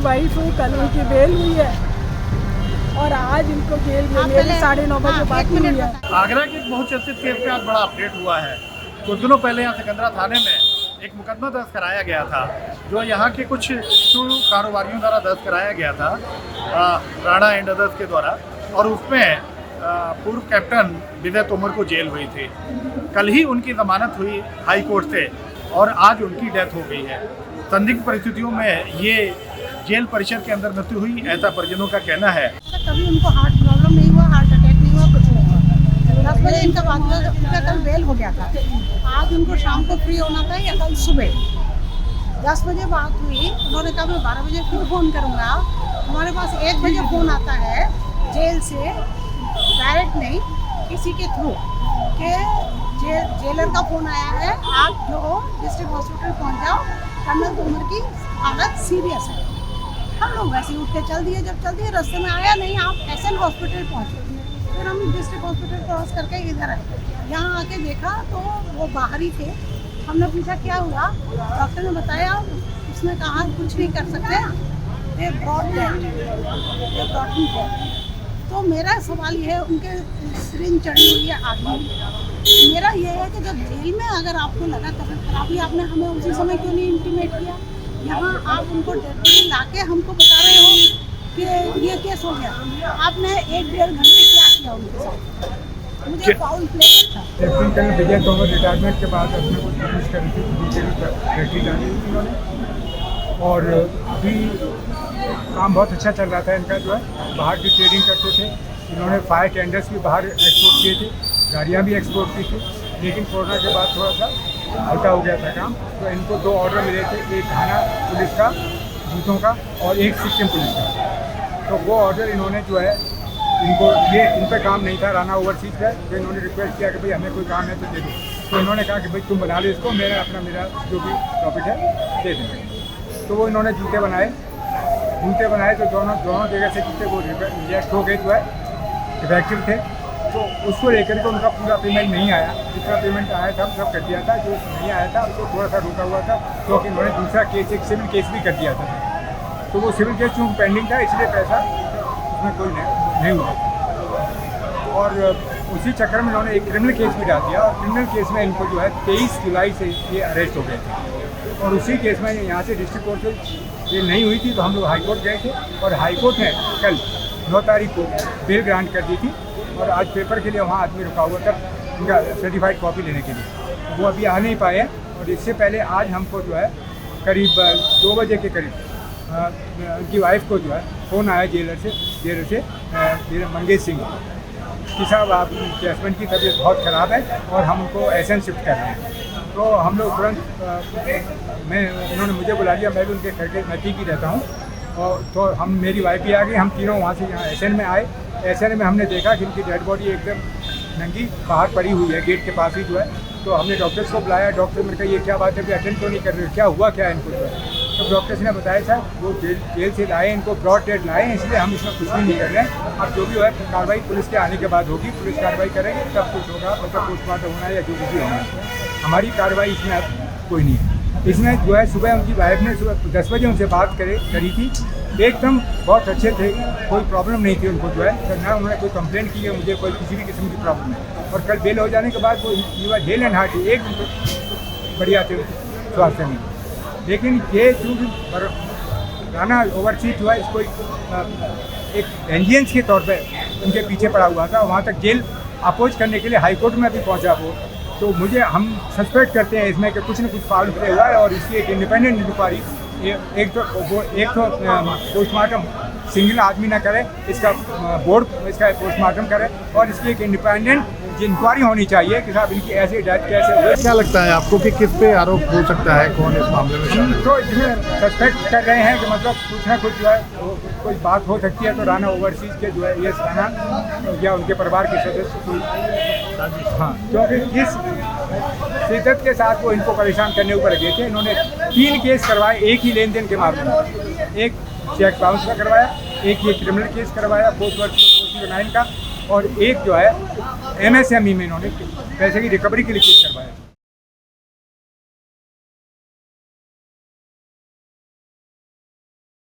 Wife हूँ, कल उनकी बेल हुई है और आज इनको जेल में मेरे 9:30 बजे बात हुई है। आगरा के एक बहुचर्चित केस में आज बड़ा अपडेट हुआ है। कुछ दिनों पहले यहाँ सिकंदरा थाने में एक मुकदमा दर्ज कराया गया था, जो यहाँ के कुछ कारोबारियों द्वारा दर्ज कराया गया था, राणा एंड अदर्स के द्वारा, और उसमें पूर्व कैप्टन विजय तोमर को जेल हुई थी। कल ही उनकी जमानत हुई हाई कोर्ट से और आज उनकी डेथ हो गई है। संदिग्ध परिस्थितियों में ये जेल परिसर के अंदर मृत्यु हुई, ऐसा परिजनों का कहना है। कभी उनको हार्ट प्रॉब्लम नहीं हुआ, हार्ट अटैक नहीं हुआ, कुछ नहीं हुआ। 10 बजे इनका बात हुआ, उनका कल बेल हो गया था। आज उनको शाम को फ्री होना था या कल सुबह 10 बजे बात हुई। उन्होंने कहा मैं 12 बजे फिर फ़ोन करूँगा। हमारे पास 1 बजे फ़ोन आता है जेल से, डायरेक्ट नहीं, किसी के थ्रू के जेलर का फ़ोन आया है, आप जो हो डिस्ट्रिक्ट हॉस्पिटल पहुँच जाओ, कर्नल तोमर की हालत सीरियस है। हम लोग वैसे ही उठ के चल दिए। जब चल दिए रास्ते में आया नहीं, आप एसएन हॉस्पिटल पहुँचे। फिर हम डिस्ट्रिक्ट हॉस्पिटल क्रॉस करके इधर आए। यहाँ आके देखा तो वो बाहर ही थे। हमने पूछा क्या हुआ, डॉक्टर ने बताया, उसने कहा कुछ नहीं कर सकते, ये ब्रॉड डेथ। तो मेरा सवाल ये है, उनके सिरिंज चढ़ी हुई है आदमी। मेरा ये है कि जब जेल में अगर आपको लगा तबीयत खराबी, आपने हमें उसी समय क्यों नहीं इंटीमेट किया? यहाँ आप उनको डेथ ला के हमको बता रहे हो कि ये केस हो गया। आपने 1-1.5 घंटे क्या किया उनके साथ? मुझे फाउल प्ले था। लेफ्टिनेंट कर्नल विजय तोमर रिटायरमेंट के बाद अपने को कोशिश करी थी, बेटी डाली थी उन्होंने, और अभी काम बहुत अच्छा चल रहा था इनका, जो है बाहर की ट्रेडिंग करते थे। इन्होंने फायर टेंडर्स भी बाहर एक्सपोर्ट किए थे, गाड़ियाँ भी एक्सपोर्ट की थी, लेकिन कोरोना के बाद थोड़ा सा हल्का हो गया था काम। तो इनको 2 ऑर्डर मिले थे, एक थाना पुलिस का जूतों का और एक सिक्किम पुलिस का। तो वो ऑर्डर इन्होंने जो है इनको ये इन पर काम नहीं था, राना ओवरसीज पर। तो इन्होंने रिक्वेस्ट किया कि भाई हमें कोई काम है तो दे दो। तो इन्होंने कहा कि भाई तुम बना लो इसको, मेरा जो भी प्रॉफिट है दे देंगे। तो वो इन्होंने जूते बनाए तो दोनों जगह से जूते वो रिजेक्ट हो गए, जो है इफेक्टिव थे। तो उसको लेकर के उनका पूरा पेमेंट नहीं आया। जितना पेमेंट आया था सब कर दिया था, जो नहीं आया था उसको थोड़ा सा रुका हुआ था, क्योंकि इन्होंने दूसरा केस, एक सिविल केस भी कर दिया था। तो वो सिविल केस चूँकि पेंडिंग था, इसलिए पैसा उसमें कोई नहीं हुआ। और उसी चक्कर में इन्होंने एक क्रिमिनल केस भी डाल दिया, और क्रिमिनल केस में इनको जो है 23 जुलाई से ये अरेस्ट हो गए थे। और उसी केस में यहाँ से डिस्ट्रिक्ट कोर्ट से ये नहीं हुई थी, तो हम लोग हाई कोर्ट गए थे, और हाई कोर्ट ने कल 9 तारीख को बेल ग्रांट कर दी थी। और आज पेपर के लिए वहाँ आदमी रुका हुआ था उनका सर्टिफाइड कॉपी लेने के लिए, वो अभी आ नहीं पाए हैं। और इससे पहले आज हमको जो है करीब 2 बजे के करीब उनकी वाइफ को जो है फ़ोन आया जेलर मंगेश सिंह कि साहब आपके हस्बैंड की तबीयत बहुत ख़राब है और हम उनको एसएन शिफ्ट कर रहे हैं। तो हम लोग तुरंत उन्होंने मुझे बुला लिया, मैं भी उनके घर के नज़दीक ही रहता हूँ। और तो मेरी वाइफ भी आ गई, हम तीनों वहाँ से यहाँ एसएन में आए। एसएन में हमने देखा कि उनकी डेड बॉडी एकदम नंगी बाहर पड़ी हुई है, गेट के पास ही जो है। तो हमने डॉक्टर्स को बुलाया। डॉक्टर ने कहा ये क्या बात है, भी अटेंड क्यों नहीं कर रहे, क्या हुआ क्या इनको? तो डॉक्टर्स ने बताया सर वो जेल से लाए, इनको ब्रॉड डेथ लाए, इसलिए हम इसमें कुछ भी नहीं कर रहे हैं। अब जो भी है कार्रवाई पुलिस के आने के बाद होगी, पुलिस कार्रवाई करेगी, तब कुछ होगा, मतलब पोस्टमार्टम होना या जो भी होना। हमारी कार्रवाई इसमें अब कोई नहीं है। इसमें जो है सुबह उनकी वाइफ ने सुबह 10 बजे उनसे बात करी थी, एकदम बहुत अच्छे थे, कोई प्रॉब्लम नहीं थी उनको, जो है ना उन्होंने कोई कंप्लेंट की है मुझे, कोई किसी भी किस्म की प्रॉब्लम नहीं। और कल बेल हो जाने के बाद वो हेल एंड हार्टी एक बढ़िया थे स्वास्थ्य में। लेकिन ये चूँकि राना ओवरसीज जो है इसको एक एंजियंस के तौर पे उनके पीछे पड़ा हुआ था, वहाँ तक जेल अपोज करने के लिए हाई कोर्ट में भी पहुँचा वो। तो हम सस्पेक्ट करते हैं इसमें कि कुछ न कुछ फाउल प्ले हुआ है, और इसकी एक इंडिपेंडेंट इंक्वायरी एक तो पोस्टमार्टम सिंगल आदमी ना करे, इसका बोर्ड इसका पोस्टमार्टम करे, और इसकी एक इंडिपेंडेंट इंक्वायरी होनी चाहिए कि साहब इनकी ऐसी डेथ कैसे हुई। क्या लगता है आपको कि किस पे आरोप हो सकता है, कौन इस मामले में? हम तो इसमें सस्पेक्ट कर रहे हैं कि मतलब कुछ ना कुछ जो है कोई बात हो सकती है। तो राना ओवरसीज के जो है ये राना या उनके परिवार के सदस्य कोई, हाँ, क्योंकि इस शिद्दत के साथ वो इनको परेशान करने ऊपर लगे थे। इन्होंने 3 केस करवाए एक ही लेन देन के मामले में, एक चेक बाउंस का करवाया, एक ये क्रिमिनल केस करवाया 4/409 का, और एक जो है MSME में इन्होंने पैसे की रिकवरी के लिए केस करवाया।